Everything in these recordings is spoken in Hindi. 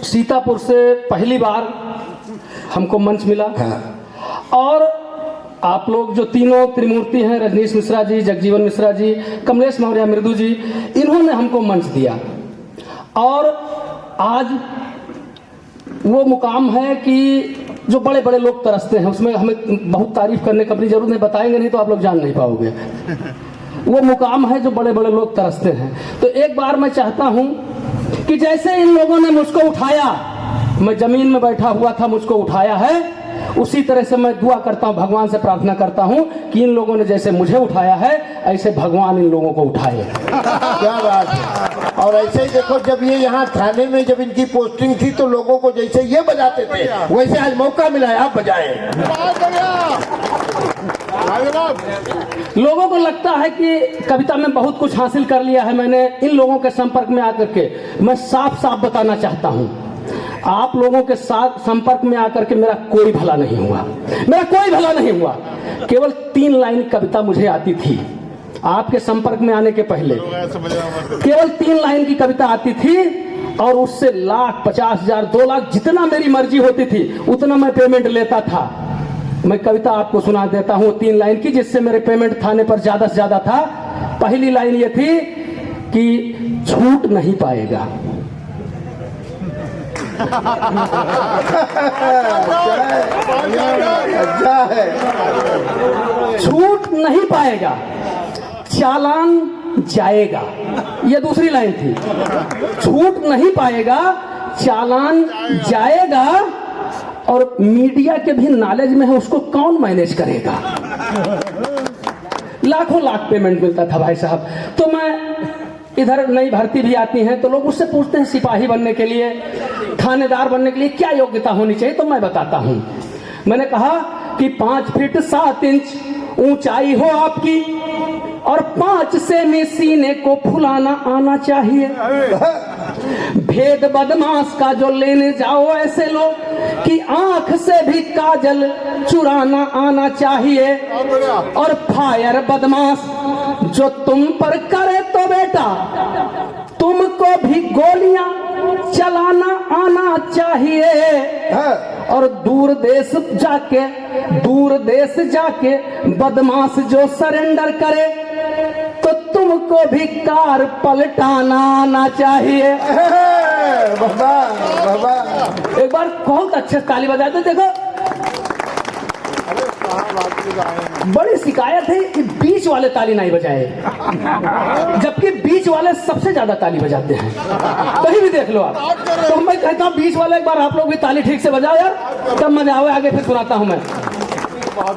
सीतापुर से पहली बार हमको मंच मिला। हाँ। और आप लोग जो तीनों त्रिमूर्ति हैं, रजनीश मिश्रा जी, जगजीवन मिश्रा जी, कमलेश मौर्य मृदु जी, इन्होंने हमको मंच दिया। और आज वो मुकाम है कि जो बड़े बड़े लोग तरसते हैं, उसमें हमें बहुत तारीफ करने की अपनी जरूरत नहीं, बताएंगे नहीं तो आप लोग जान नहीं पाओगे। वो मुकाम है जो बड़े बड़े लोग तरसते हैं। तो एक बार मैं चाहता हूं कि जैसे इन लोगों ने मुझको उठाया, मैं जमीन में बैठा हुआ था, मुझको उठाया है, उसी तरह से मैं दुआ करता हूं, भगवान से प्रार्थना करता हूं कि इन लोगों ने जैसे मुझे उठाया है, ऐसे भगवान इन लोगों को उठाए। क्या बात है। और ऐसे ही देखो, जब ये यहाँ थाने में जब इनकी पोस्टिंग थी तो लोगों को जैसे ये बजाते थे, वैसे आज मौका मिला है, आप बजाएं। लोगों को लगता है कि कविता में बहुत कुछ हासिल कर लिया है मैंने। इन लोगों के संपर्क में आकर के मैं साफ साफ बताना चाहता हूं, आप लोगों के साथ संपर्क में आकर के मेरा कोई भला नहीं हुआ, मेरा कोई भला नहीं हुआ। केवल 3 लाइन कविता मुझे आती थी आपके संपर्क में आने के पहले, केवल 3 लाइन की कविता आती थी, और उससे लाख, 50,000, 2 लाख, जितना मेरी मर्जी होती थी उतना मैं पेमेंट लेता था। मैं कविता आपको सुना देता हूँ 3 लाइन की, जिससे मेरे पेमेंट थाने पर ज्यादा से ज्यादा था। पहली लाइन ये थी कि छूट नहीं पाएगा। छूट नहीं पाएगा, चालान जाएगा। ये दूसरी लाइन थी। छूट नहीं पाएगा, चालान जाएगा, और मीडिया के भी नॉलेज में है, उसको कौन मैनेज करेगा। लाखों लाख पेमेंट मिलता था भाई साहब। तो मैं इधर नई भर्ती भी आती हैं तो लोग उससे पूछते हैं सिपाही बनने के लिए, थानेदार बनने के लिए क्या योग्यता होनी चाहिए, तो मैं बताता हूं। मैंने कहा कि 5 फीट 7 इंच ऊंचाई हो आपकी, और 5 सेमी सीने को फुलाना आना चाहिए। भेद बदमाश का जो लेने जाओ ऐसे लोग कि आंख से भी काजल चुराना आना चाहिए। और फायर बदमाश जो तुम पर करे तो बेटा तुमको भी गोलियां चलाना आना चाहिए। और दूर देश जाके बदमाश जो सरेंडर करे तो तुमको भी कार पलटाना आना चाहिए। बाबा बाबा, एक बार बहुत अच्छे ताली बजाए तो देखो। बड़ी शिकायत है कि बीच वाले ताली नहीं बजाए, जबकि बीच वाले सबसे ज्यादा ताली बजाते हैं। कहीं भी देख लो आप। तो मैं कहता हूँ बीच वाले एक बार आप लोग भी ताली ठीक से बजाओ यार, तब मजा आवे। आगे फिर सुनाता हूँ मैं।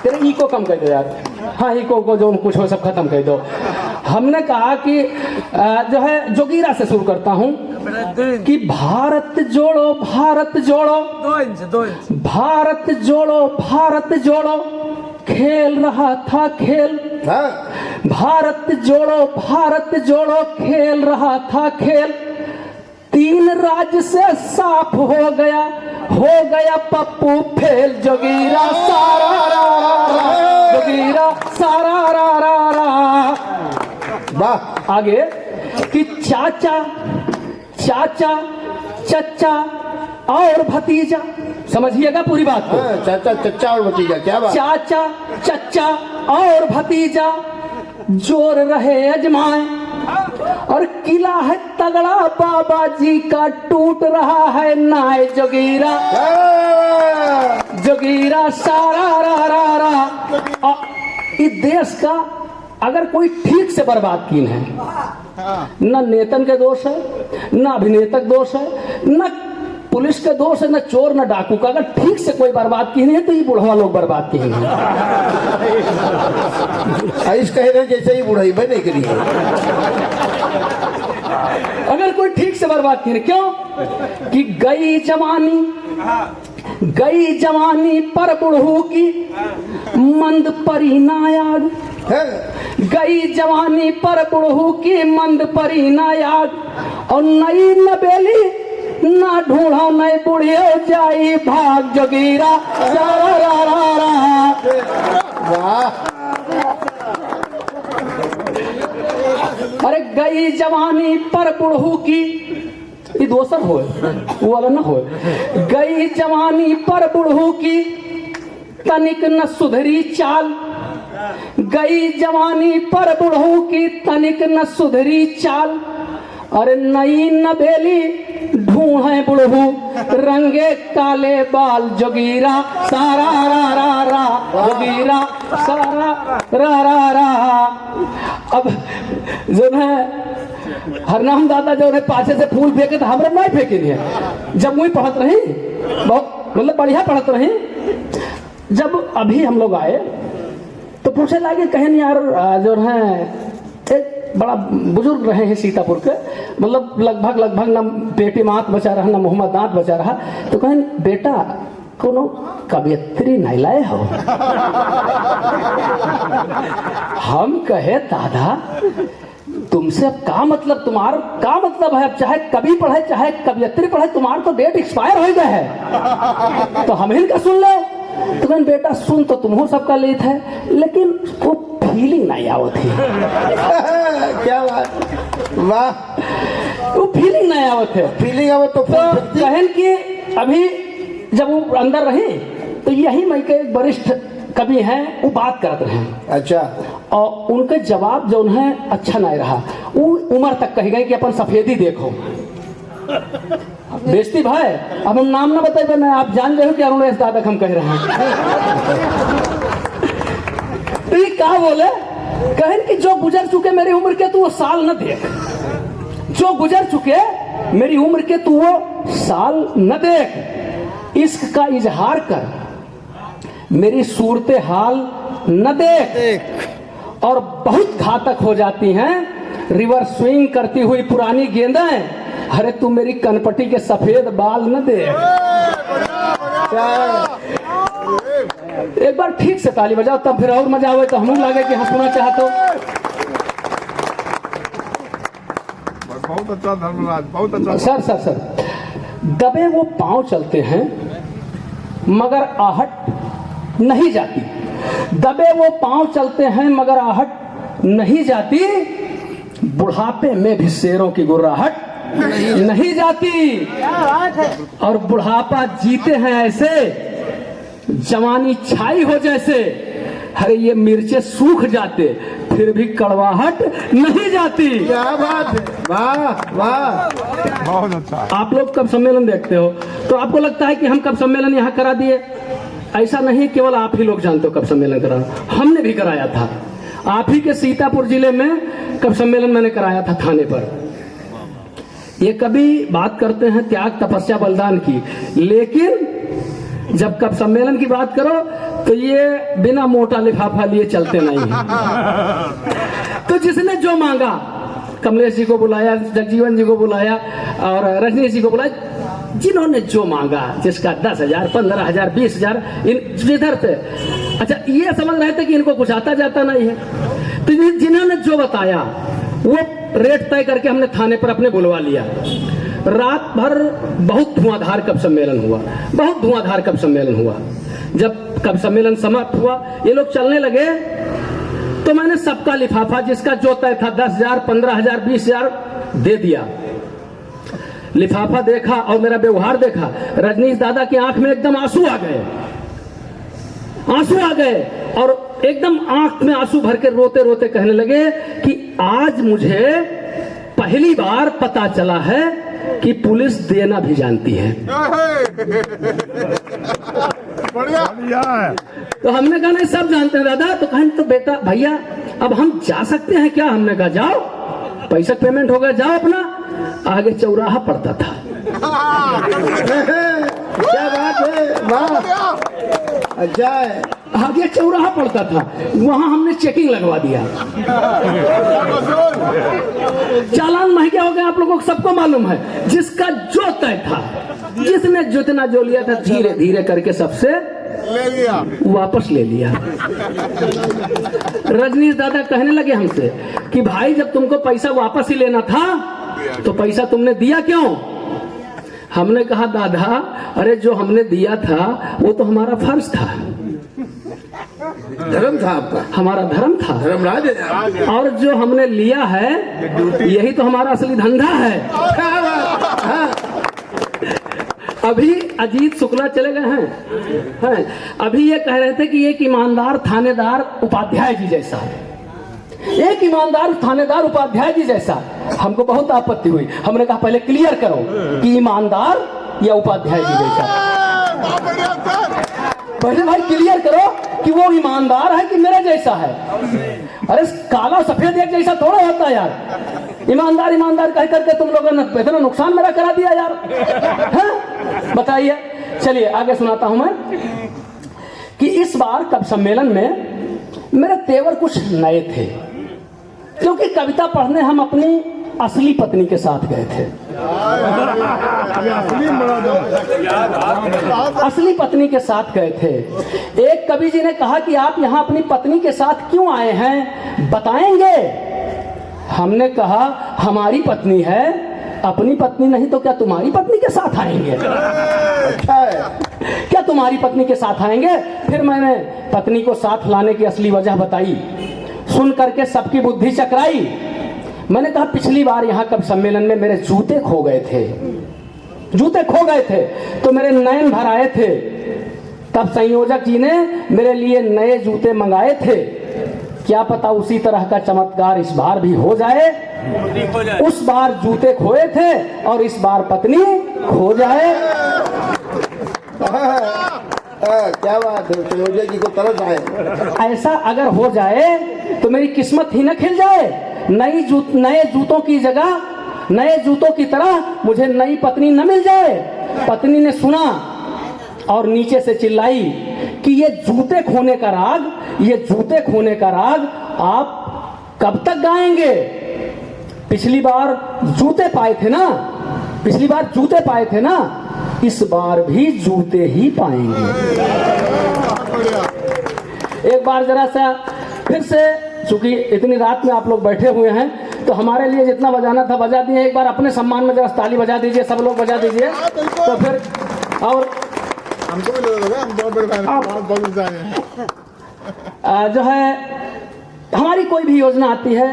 तेरे इको कम कर दो यार। हाँ, इको को जो कुछ हो सब खत्म कर दो। हमने कहा कि जो है जोगीरा से शुरू करता हूँ कि भारत जोड़ो भारत जोड़ो, 2 इंच भारत जोड़ो भारत जोड़ो, खेल रहा था खेल। भारत जोड़ो खेल रहा था खेल। 3 राज्य से साफ हो गया पप्पू फेल। जोगीरा सारा रा रा, जोगीरा सारा रा रा रा। वाह। आगे कि चाचा चच्चा और भतीजा, समझिएगा पूरी बात को। चाचा चच्चा और भतीजा, क्या बात। चाचा चच्चा और भतीजा जोर रहे अजमाए, और किला है तगड़ा बाबा जी का टूट रहा है नाय। जोगीरा सारा रा रा रा। इस देश का अगर कोई ठीक से बर्बाद कीन है, न नेतन के दोष है, न अभिनेता के दोष है, न पुलिस के दोष है, न चोर न डाकू का। अगर ठीक से कोई बर्बाद की नहीं है तो ये बुढ़वा लोग बर्बाद की नहीं है। आइस कह रहे जैसे ही बुढ़ाई में नहीं करी। अगर कोई ठीक से बर्बाद की नहीं, क्यों कि गई जवानी पर बुढ़ू की मंद परी ना याद। गई जवानी पर बुढ़ू की मंद परी ना याद, और नई नबेली ना ढूंढो नई बुढ़ियो जाई भाग। जोगीरा सारा रा रा रा। वाह। अरे गई जवानी पर बुढ़ू की ये दोसर हो, वो वाला ना हो। गई जवानी पर बुढ़ऊ की तनिक न सुधरी चाल, गई जवानी पर बुढ़ऊ की तनिक न सुधरी चाल, अरे नई नबेली ढूंढे बुढ़ऊ रंगे काले बाल, जोगीरा सारा रा रा रा, जोगीरा सारा रा रा रा। अब जो है हरनाम दादा जो है पाछे से फूल फेंके तो हमरा नहीं फेंके नहीं, जब वही पढ़त रही बहुत मतलब बढ़िया पढ़त रही। जब अभी हम लोग आए तो पूछे लागे कहें यार जो है एक बड़ा बुजुर्ग रहे हैं सीतापुर के, मतलब लगभग ना पेटी मात बचा रहा ना मोहम्मद दांत बचा रहा, तो कहें बेटा कोनो कवियत्री नहीं लाए हो। हम कहे दादा तुमसे अब का मतलब, तुम्हारा का मतलब है, अब चाहे कवि पढ़े चाहे कवियत्री पढ़े, तुम्हारा तो डेट एक्सपायर हो गया है, तो हम इनका सुन लो। तो कहन बेटा सुन तो तुम्हों सबका लेत है, लेकिन वो फीलिंग नहीं आवत थी। क्या बात, वाह, वो फीलिंग नहीं आवत है। फीलिंग आवत तो कहन कि अभी जब वो अंदर रहे तो यही मई के एक वरिष्ठ कवि हैं, वो बात करते रहे। अच्छा, और उनका जवाब जो है अच्छा नहीं रहा, वो उम्र तक कह गए कि अपन सफेदी देखो। बेइज्जती भाई, अब हम नाम ना बताए ना, आप जान रहे हो कि अरुणेश दादा हम कह रहे हैं। तो ये क्या बोले, कहें कि जो गुजर चुके मेरी उम्र के तू वो साल न देख, जो गुजर चुके मेरी उम्र के तू वो साल न देख, इश्क का इजहार कर मेरी सूरत हाल न देख। और बहुत घातक हो जाती हैं रिवर्स स्विंग करती हुई पुरानी गेंदें, अरे तू मेरी कनपटी के सफेद बाल न दे। एक बार ठीक से ताली बजाओ, तब फिर और मजा आवे, तो हम लगे कि हंसना चाहते हो। बहुत अच्छा धर्मराज, बहुत अच्छा। सर दबे वो पांव चलते हैं मगर आहट नहीं जाती, दबे वो पांव चलते हैं मगर आहट नहीं जाती, बुढ़ापे में भी शेरों की गुर्राहट नहीं जाती। और बुढ़ापा जीते हैं ऐसे जवानी छाई हो जैसे, अरे ये मिर्चे सूख जाते फिर भी कड़वाहट नहीं जाती। क्या बात है, वाह वाह, बहुत अच्छा। आप लोग कब सम्मेलन देखते हो तो आपको लगता है कि हम कब सम्मेलन यहाँ करा दिए, ऐसा नहीं, केवल आप ही लोग जानते हो कब सम्मेलन करा, हमने भी कराया था। आप ही के सीतापुर जिले में कब सम्मेलन मैंने कराया था थाने पर। ये कभी बात करते हैं त्याग तपस्या बलिदान की, लेकिन जब कब सम्मेलन की बात करो तो ये बिना मोटा लिफाफा लिए चलते नहीं है। तो जिसने जो मांगा, कमलेश जी को बुलाया, जगजीवन जी को बुलाया और रजनीश जी को बुलाया, जिन्होंने जो मांगा, जिसका 10,000 15,000 20,000 जिधर से, अच्छा ये समझ रहे थे कि इनको कुछ आता जाता नहीं है, तो जिन्होंने जो बताया वो रेट तय करके हमने थाने पर अपने बुलवा लिया। रात भर बहुत धुआंधार कब सम्मेलन हुआ, बहुत धुआंधार कब सम्मेलन हुआ। जब कब सम्मेलन समाप्त हुआ, ये लोग चलने लगे, तो मैंने सबका लिफाफा जिसका जो तय था 10,000 15,000 20,000 दे दिया। लिफाफा देखा और मेरा व्यवहार देखा, रजनीश दादा की आंख में एकदम आंसू आ गए, आंसू आ गए, और एकदम आंख में आंसू भर के रोते रोते कहने लगे कि आज मुझे पहली बार पता चला है कि पुलिस देना भी जानती है। बढ़िया है। तो हमने कहा नहीं सब जानते हैं दादा। तो कहें तो बेटा भैया अब हम जा सकते हैं क्या? हमने कहा जाओ, पैसा पेमेंट हो गया, जाओ अपना। आगे चौराहा पड़ता था। क्या बात है, वाह, अच्छा है। आगे चौराहा पड़ता था, वहां हमने चेकिंग लगवा दिया। चालान महंगे हो गए, आप लोगों को सबको मालूम है। जिसका जो तय था, जिसने जितना जो लिया था, धीरे धीरे करके सबसे ले लिया, वापस ले लिया। रजनीश दादा कहने लगे हमसे कि भाई जब तुमको पैसा वापस ही लेना था तो पैसा तुमने दिया क्यों? हमने कहा दादा अरे जो हमने दिया था वो तो हमारा फर्ज था, धर्म था आपका, हमारा धर्म था, धर्मराज है। और जो हमने लिया है यही तो हमारा असली धंधा है। हाँ, अभी अजीत शुक्ला चले गए हैं। अभी ये कह रहे थे कि एक ईमानदार थानेदार उपाध्याय जी जैसा, एक ईमानदार थानेदार उपाध्याय जी जैसा। हमको बहुत आपत्ति हुई। हमने कहा पहले क्लियर करो कि ईमानदार या उपाध्याय जी जैसा। पहले भाई क्लियर करो कि वो ईमानदार है कि मेरा जैसा है। अरे काला सफेद एक जैसा थोड़ा होता है यार। ईमानदार ईमानदार कह करके तुम लोगों ने इतना नुकसान मेरा करा दिया यार, हैं? बताइए। चलिए आगे सुनाता हूं मैं कि इस बार कवि सम्मेलन में मेरे तेवर कुछ नए थे, क्योंकि कविता पढ़ने हम अपनी असली पत्नी के साथ गए थे। असली पत्नी के साथ गए थे। एक कवि जी ने कहा कि आप यहाँ अपनी पत्नी के साथ क्यों आए हैं, बताएंगे? हमने कहा हमारी पत्नी है, अपनी पत्नी नहीं तो क्या तुम्हारी पत्नी के साथ आएंगे? अच्छा है, क्या तुम्हारी पत्नी के साथ आएंगे? फिर मैंने पत्नी को साथ लाने की असली वजह बताई। सुन करके सबकी बुद्धि चकराई। मैंने कहा पिछली बार यहाँ कवि सम्मेलन में मेरे जूते खो गए थे, जूते खो गए थे तो मेरे नयन भर आए थे। तब संयोजक जी ने मेरे लिए नए जूते मंगाए थे। क्या पता उसी तरह का चमत्कार इस बार भी हो जाए। उस बार जूते खोए थे और इस बार पत्नी खो जाए। क्या बात है, संयोजक जी को तरस आए। ऐसा अगर हो जाए तो मेरी किस्मत ही न खिल जाए। नए जूतों की जगह, नए जूतों की तरह मुझे नई पत्नी न मिल जाए। पत्नी ने सुना और नीचे से चिल्लाई कि ये जूते खोने का राग, ये जूते खोने का राग आप कब तक गाएंगे? पिछली बार जूते पाए थे ना, पिछली बार जूते पाए थे ना, इस बार भी जूते ही पाएंगे। एक बार जरा सा फिर से, चूंकि इतनी रात में आप लोग बैठे हुए हैं तो हमारे लिए जितना बजाना था बजा दिए। एक बार अपने सम्मान में जरा ताली बजा दीजिए, सब लोग बजा दीजिए। तो फिर और हमको भी ले लो, हम बहुत जो है हमारी कोई भी योजना आती है,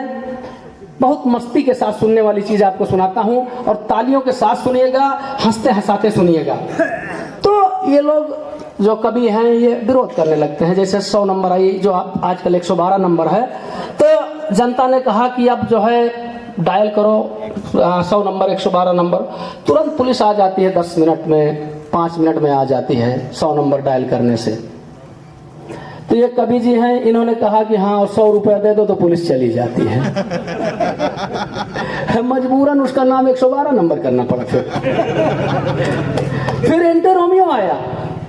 बहुत मस्ती के साथ सुनने वाली चीज आपको सुनाता हूं और तालियों के साथ सुनिएगा, हंसते हंसाते सुनिएगा। तो ये लोग जो कवि हैं ये विरोध करने लगते हैं। जैसे 100 नंबर आई, जो आजकल 112 नंबर है, तो जनता ने कहा कि अब जो है डायल करो 100 नंबर, 112 नंबर। तुरंत पुलिस आ जाती है 10 मिनट में, 5 मिनट में आ जाती है 100 नंबर डायल करने से। तो ये कवि जी हैं, इन्होंने कहा कि हाँ 100 रुपया दे दो तो पुलिस चली जाती है। मजबूरन उसका नाम 112 नंबर करना पड़ा। फिर एंटर रोमियो आया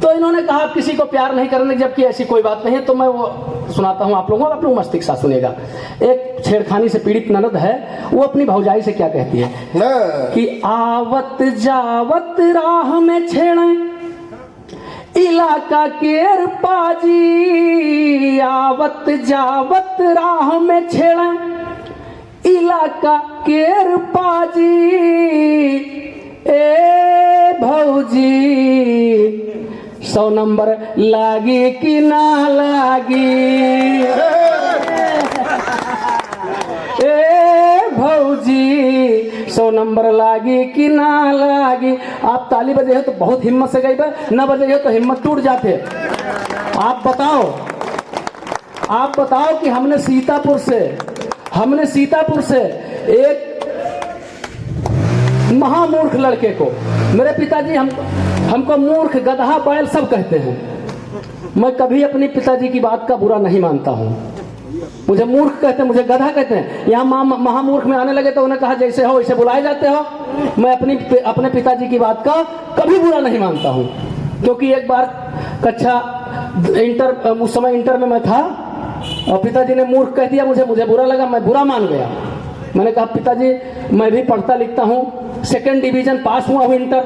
तो इन्होंने कहा आप किसी को प्यार नहीं करने, जबकि ऐसी कोई बात नहीं है। तो मैं वो सुनाता हूँ आप लोगों को, आप लोग मस्ती के साथ सुनिएगा। एक छेड़खानी से पीड़ित ननद है, वो अपनी भौजाई से क्या कहती है कि आवत जावत राह में छेड़े इलाका केर पाजी, आवत जावत राह में छेड़े इलाका केर पाजी, ए भौजी 100 नंबर लागी कि ना लागी, ए भौजी 100 नंबर लागी कि ना लागी। आप ताली बजे हो तो बहुत हिम्मत से गई, न बजे हो तो हिम्मत टूट जाते। आप बताओ कि हमने सीतापुर से एक महामूर्ख लड़के को, मेरे पिताजी हमको मूर्ख, गधा, बैल सब कहते हैं। मैं कभी अपने पिताजी की बात का बुरा नहीं मानता हूँ। मुझे मूर्ख कहते हैं, मुझे गधा कहते हैं। यहाँ महामूर्ख में आने लगे तो उन्हें कहा जैसे हो वैसे बुलाए जाते हो। मैं अपने पिताजी की बात का कभी बुरा नहीं मानता हूँ, क्योंकि एक बार कक्षा उस समय इंटर में मैं था और पिताजी ने मूर्ख कह दिया, मुझे बुरा लगा, मैं बुरा मान गया। मैंने कहा पिताजी मैं भी पढ़ता लिखता हूँ, 2nd डिवीजन पास हुआ हूँ इंटर,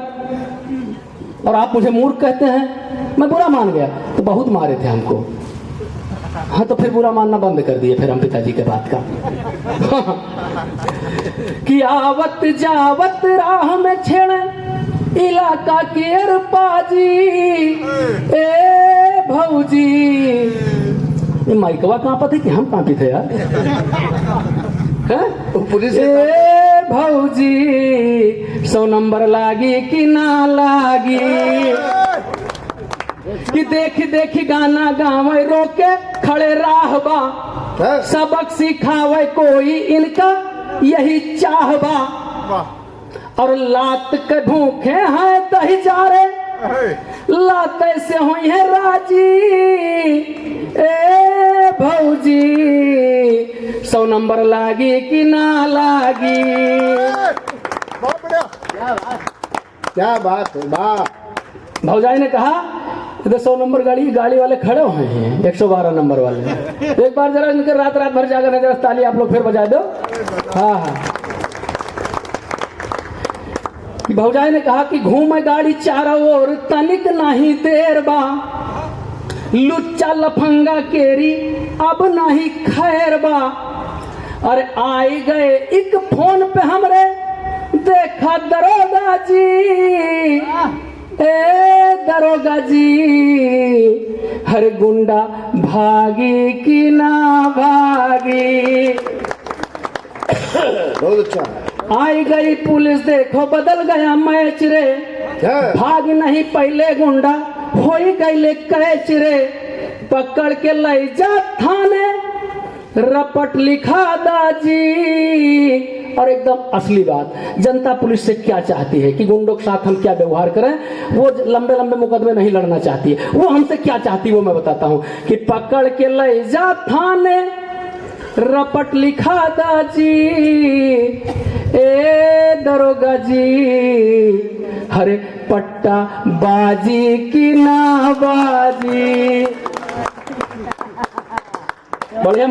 और आप मुझे मूर्ख कहते हैं। मैं बुरा मान गया तो बहुत मारे थे हमको। हाँ तो फिर बुरा मानना बंद कर दिए फिर हम पिताजी के बात का। कि आवत जावत राह में छेड़े इलाका केर पाजी, ए भौजी। ये माइकवा कहाँ पर थे कि हम कहाँ पे थे यार? पुलिस ए भौजी 100 नंबर लागी कि ना लागी कि देखी देखी गाना गावे रोके खड़े राहबा हाँ? सबक सिखावे कोई इनका यही चाहबा वाह और लात के भूखे हैं दही जारे हे, लाते से हुई है राजी ए भौजी 100 नंबर लागी कि ना लागी बहुत बढ़िया क्या बात है, वाह। भौजाई ने कहा इधर 100 नंबर गाड़ी वाले खड़े हुए हैं 112 नंबर वाले एक बार जरा इनके रात भर जाकर जरा ताली आप लोग फिर बजा दो। हाँ हाँ कि भौजाई ने कहा कि घूमे गाड़ी चारों ओर तनिक नहीं देर बा लुच्चा लफंगा केरी अब नहीं खैर बा अरे आई गए एक फोन पे हमरे देखा दरोगा जी ए दरोगा जी हर गुंडा भागी कि ना भागी बहुत अच्छा। आई गई पुलिस देखो बदल गया मैच रे हाँ? भाग नहीं पहले गुंडा हो गई कैच रे पकड़ के ले जा थाने रपट लिखा दाजी। और एकदम असली बात जनता पुलिस से क्या चाहती है कि गुंडों के साथ हम क्या व्यवहार करें वो लंबे लंबे मुकदमे नहीं लड़ना चाहती है वो हमसे क्या चाहती है वो मैं बताता हूँ कि पकड़ के ले जा थाने रपट लिखा दाजी ए दरोगा जी हरे पट्टा बाजी की ना बाजी बढ़िया।